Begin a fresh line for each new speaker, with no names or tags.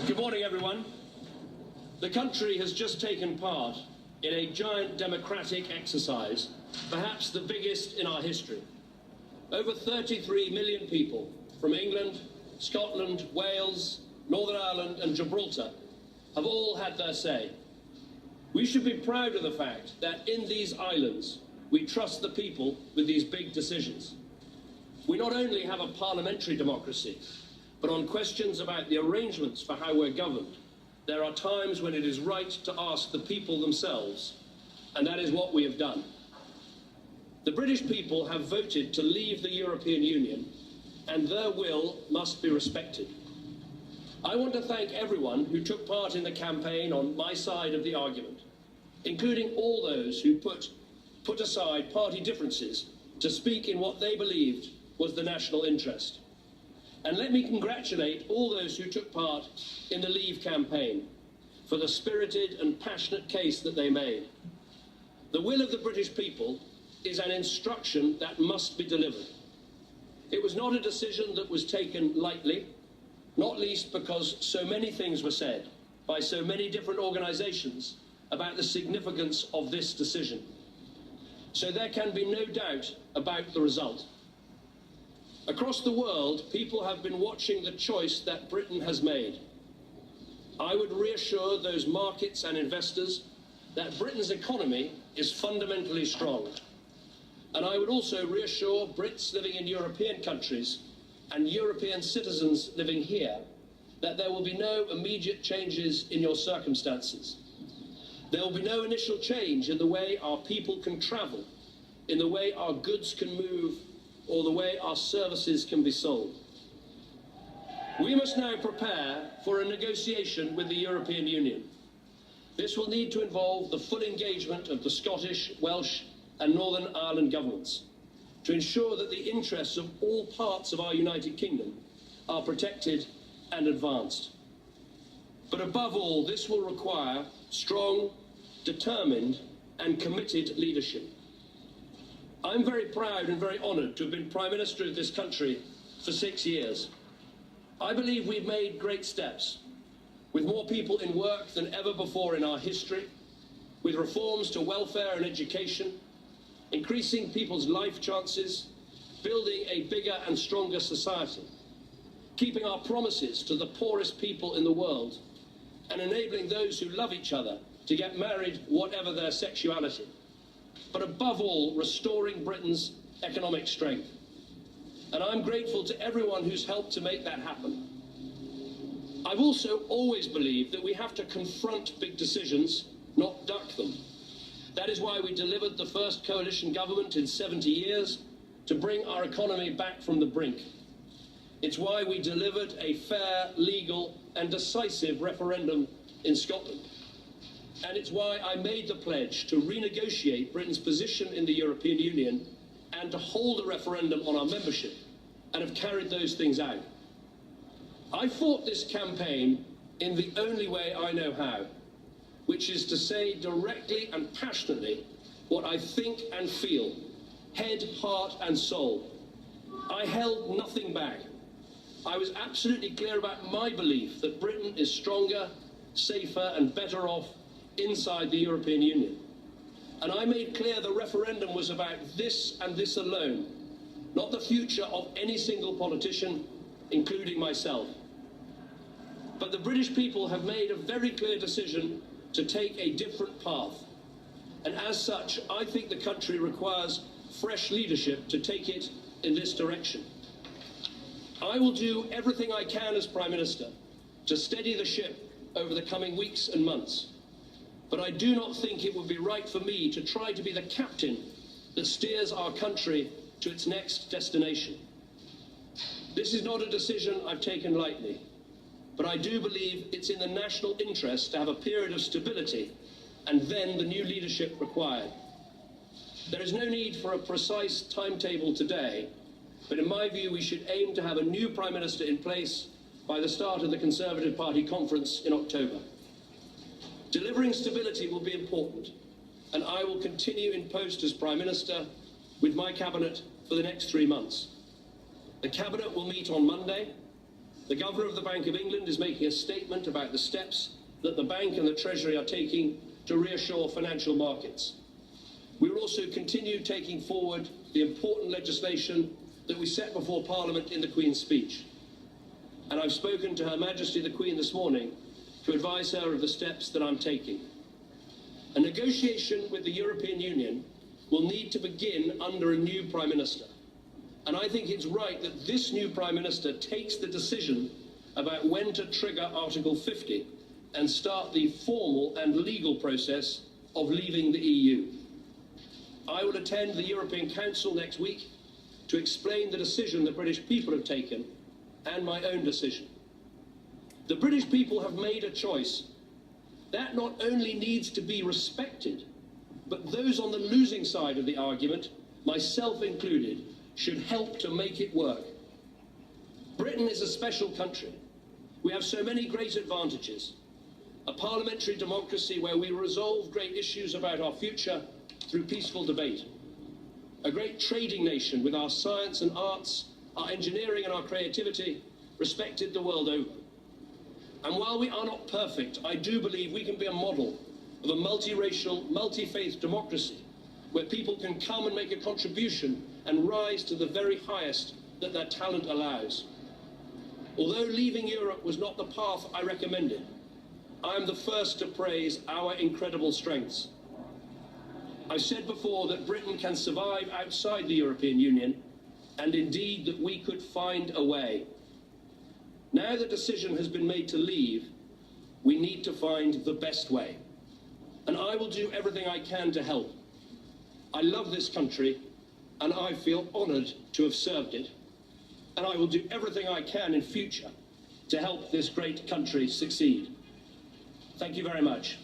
Good morning, everyone. The country has just taken part in a giant democratic exercise, perhaps the biggest in our history. Over 33 million people from England, Scotland, Wales, Northern Ireland and Gibraltar have all had their say. We should be proud of the fact that in these islands, we trust the people with these big decisions. We not only have a parliamentary democracy, but on questions about the arrangements for how we're governed, there are times when it is right to ask the people themselves, and that is what we have done. The British people have voted to leave the European Union, and their will must be respected. I want to thank everyone who took part in the campaign on my side of the argument, including all those who put aside party differences to speak in what they believed was the national interest. And let me congratulate all those who took part in the Leave campaign for the spirited and passionate case that they made. The will of the British people is an instruction that must be delivered. It was not a decision that was taken lightly, not least because so many things were said by so many different organisations about the significance of this decision. So there can be no doubt about the result. Across the world, people have been watching the choice that Britain has made. I would reassure those markets and investors that Britain's economy is fundamentally strong. And I would also reassure Brits living in European countries and European citizens living here that there will be no immediate changes in your circumstances. There will be no initial change in the way our people can travel, in the way our goods can move, or the way our services can be sold. We must now prepare for a negotiation with the European Union. This will need to involve the full engagement of the Scottish, Welsh and Northern Ireland governments to ensure that the interests of all parts of our United Kingdom are protected and advanced. But above all, this will require strong, determined and committed leadership. I'm very proud and very honoured to have been Prime Minister of this country for 6 years. I believe we've made great steps, with more people in work than ever before in our history, with reforms to welfare and education, increasing people's life chances, building a bigger and stronger society, keeping our promises to the poorest people in the world, and enabling those who love each other to get married whatever their sexuality. But above all, restoring Britain's economic strength. And I'm grateful to everyone who's helped to make that happen. I've also always believed that we have to confront big decisions, not duck them. That is why we delivered the first coalition government in 70 years to bring our economy back from the brink. It's why we delivered a fair, legal and decisive referendum in Scotland. And it's why I made the pledge to renegotiate Britain's position in the European Union and to hold a referendum on our membership, and have carried those things out. I fought this campaign in the only way I know how, which is to say directly and passionately what I think and feel, head, heart and soul. I held nothing back. I was absolutely clear about my belief that Britain is stronger, safer and better off inside the European Union. And I made clear the referendum was about this and this alone, not the future of any single politician, including myself. But the British people have made a very clear decision to take a different path. And as such, I think the country requires fresh leadership to take it in this direction. I will do everything I can as Prime Minister to steady the ship over the coming weeks and months. But I do not think it would be right for me to try to be the captain that steers our country to its next destination. This is not a decision I've taken lightly, but I do believe it's in the national interest to have a period of stability and then the new leadership required. There is no need for a precise timetable today, but in my view we should aim to have a new Prime Minister in place by the start of the Conservative Party conference in October. Delivering stability will be important, and I will continue in post as Prime Minister with my Cabinet for the next 3 months. The Cabinet will meet on Monday, The Governor of the Bank of England is making a statement about the steps that the Bank and the Treasury are taking to reassure financial markets. We will also continue taking forward the important legislation that we set before Parliament in the Queen's speech. And I've spoken to Her Majesty the Queen this morning to advise her of the steps that I'm taking. A negotiation with the European Union will need to begin under a new Prime Minister. And I think it's right that this new Prime Minister takes the decision about when to trigger Article 50 and start the formal and legal process of leaving the EU. I will attend the European Council next week to explain the decision the British people have taken and my own decision. The British people have made a choice. That not only needs to be respected, but those on the losing side of the argument, myself included, should help to make it work. Britain is a special country. We have so many great advantages. A parliamentary democracy where we resolve great issues about our future through peaceful debate. A great trading nation with our science and arts, our engineering and our creativity respected the world over. And while we are not perfect, I do believe we can be a model of a multiracial, multi-faith democracy where people can come and make a contribution and rise to the very highest that their talent allows. Although leaving Europe was not the path I recommended, I am the first to praise our incredible strengths. I've said before that Britain can survive outside the European Union, and indeed that we could find a way. Now the decision has been made to leave, we need to find the best way. And I will do everything I can to help. I love this country, and I feel honoured to have served it. And I will do everything I can in future to help this great country succeed. Thank you very much.